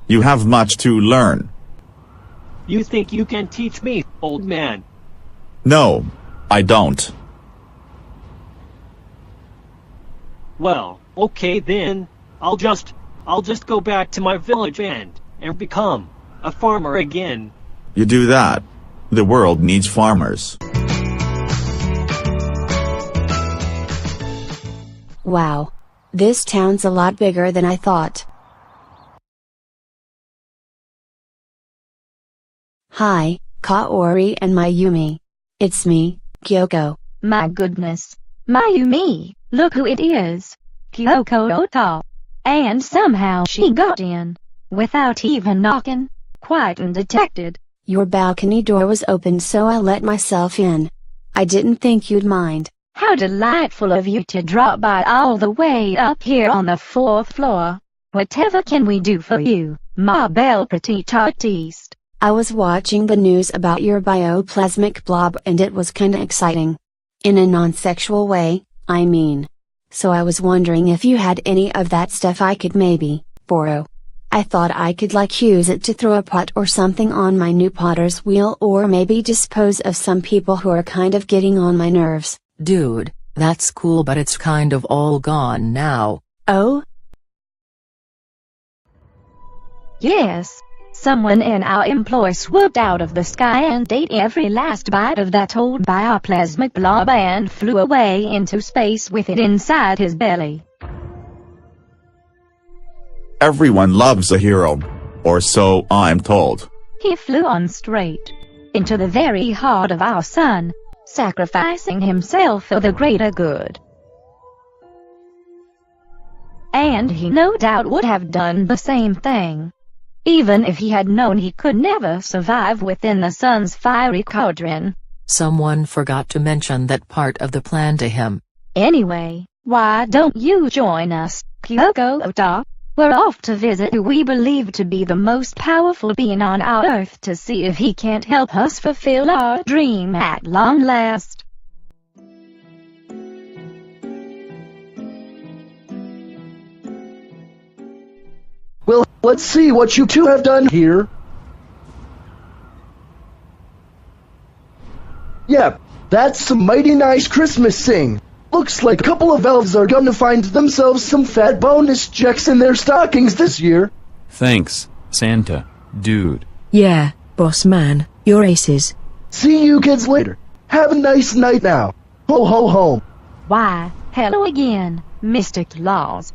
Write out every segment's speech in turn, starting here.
You have much to learn. You think you can teach me, old man? No, I don't. Well, okay then. I'll just go back to my village and become a farmer again. You do that. The world needs farmers. Wow. This town's a lot bigger than I thought. Hi, Kaori and Mayumi. It's me, Kyoko. My goodness. Mayumi, look who it is. Kyoko Ohta. And somehow she got in. Without even knocking. Quite undetected. Your balcony door was open, so I let myself in. I didn't think you'd mind. How delightful of you to drop by all the way up here on the 4th floor. Whatever can we do for you, ma belle petite artiste? I was watching the news about your bioplasmic blob and it was kinda exciting. In a non-sexual way, I mean. So I was wondering if you had any of that stuff I could maybe borrow. I thought I could use it to throw a pot or something on my new potter's wheel, or maybe dispose of some people who are kind of getting on my nerves. Dude, that's cool, but it's kind of all gone now. Oh? Yes. Someone in our employ swooped out of the sky and ate every last bite of that old bioplasmic blob and flew away into space with it inside his belly. Everyone loves a hero. Or so I'm told. He flew on straight into the very heart of our sun, sacrificing himself for the greater good. And he no doubt would have done the same thing, even if he had known he could never survive within the sun's fiery cauldron. Someone forgot to mention that part of the plan to him. Anyway, why don't you join us, Kyoko Ohta? We're off to visit who we believe to be the most powerful being on our earth to see if he can't help us fulfill our dream at long last. Well, let's see what you two have done here. Yep, that's some mighty nice Christmas thing. Looks like a couple of elves are gonna find themselves some fat bonus checks in their stockings this year. Thanks, Santa, dude. Yeah, boss man, you're aces. See you kids later. Have a nice night now. Ho ho ho. Why, hello again, Mr. Claus.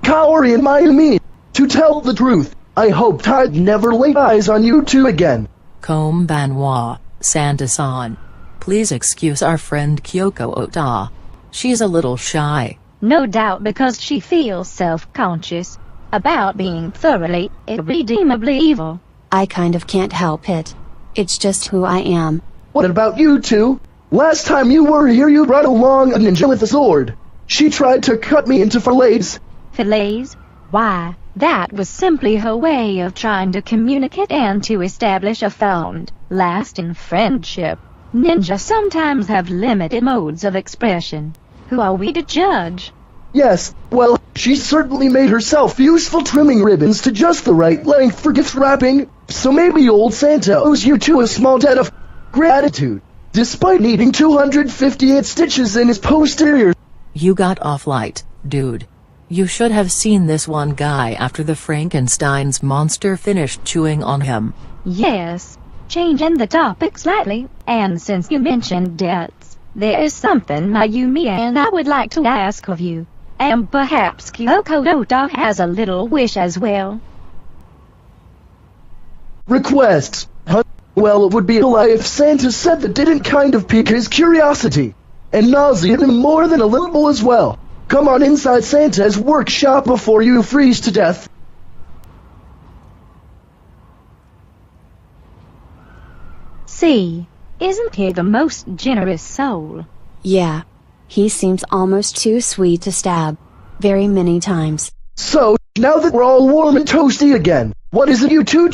Kaori and Mayumi, to tell the truth, I hoped I'd never lay eyes on you two again. Konbanwa, Santa-san. Please excuse our friend Kyoko Ohta. She's a little shy. No doubt because she feels self-conscious about being thoroughly, irredeemably evil. I kind of can't help it. It's just who I am. What about you two? Last time you were here you brought along a ninja with a sword. She tried to cut me into fillets. Fillets? Why, that was simply her way of trying to communicate and to establish a fond, lasting friendship. Ninja sometimes have limited modes of expression. Who are we to judge? Yes, well, she certainly made herself useful trimming ribbons to just the right length for gift wrapping, so maybe old Santa owes you two a small debt of gratitude, despite needing 258 stitches in his posterior. You got off light, dude. You should have seen this one guy after the Frankenstein's monster finished chewing on him. Yes. Changing the topic slightly, and since you mentioned debts, there is something Mayumi and I would like to ask of you. And perhaps Kyoko Ohta has a little wish as well. Requests? Huh? Well, it would be a lie if Santa said that didn't kind of pique his curiosity, and nauseate him more than a little as well. Come on inside Santa's workshop before you freeze to death. See, isn't he the most generous soul? Yeah. He seems almost too sweet to stab. Very many times. So, now that we're all warm and toasty again, what is it you two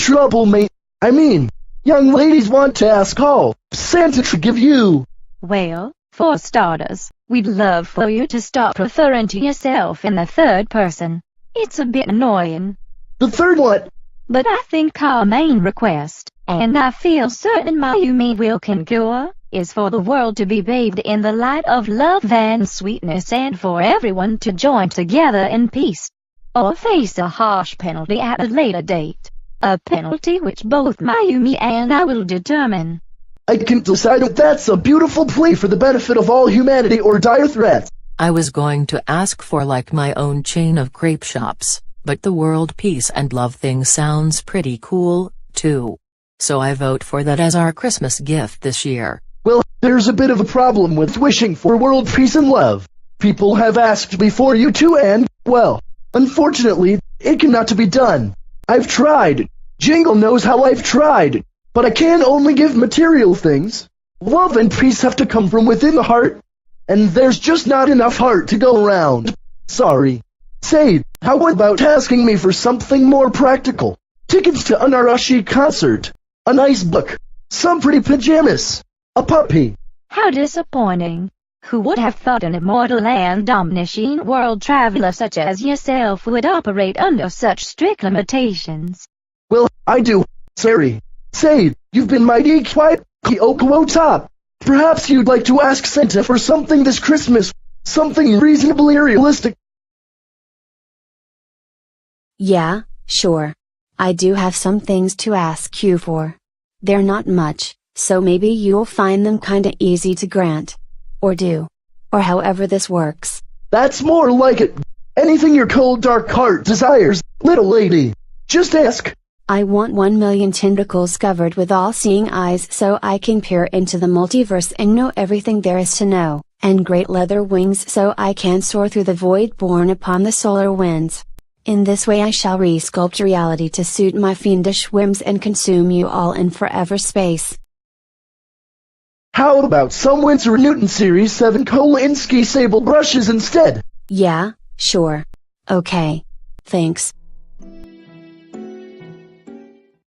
young ladies want to ask all Santa to give you? Well, for starters, we'd love for you to stop referring to yourself in the third person. It's a bit annoying. The third what? But I think our main request, and I feel certain Mayumi will concur, is for the world to be bathed in the light of love and sweetness and for everyone to join together in peace. Or face a harsh penalty at a later date. A penalty which both Mayumi and I will determine. I can decide if that's a beautiful plea for the benefit of all humanity or dire threat. I was going to ask for like my own chain of crepe shops, but the world peace and love thing sounds pretty cool, too. So I vote for that as our Christmas gift this year. Well, there's a bit of a problem with wishing for world peace and love. People have asked before you too and, well, unfortunately, it cannot be done. I've tried. Jingle knows how I've tried. But I can only give material things. Love and peace have to come from within the heart. And there's just not enough heart to go around. Sorry. Say, how about asking me for something more practical? Tickets to an Arashi concert. A nice book. Some pretty pajamas. A puppy. How disappointing. Who would have thought an immortal and omniscient world traveler such as yourself would operate under such strict limitations? Well, I do. Sorry. Say, you've been mighty quiet, Kyoko Ohta. Perhaps you'd like to ask Santa for something this Christmas. Something reasonably realistic. Yeah, sure. I do have some things to ask you for. They're not much, so maybe you'll find them kinda easy to grant. Or do. Or however this works. That's more like it. Anything your cold dark heart desires, little lady. Just ask. I want 1,000,000 tentacles covered with all-seeing eyes so I can peer into the multiverse and know everything there is to know, and great leather wings so I can soar through the void borne upon the solar winds. In this way I shall resculpt reality to suit my fiendish whims and consume you all in forever space. How about some Winsor Newton Series 7 Kolinsky sable brushes instead? Yeah, sure. Okay. Thanks.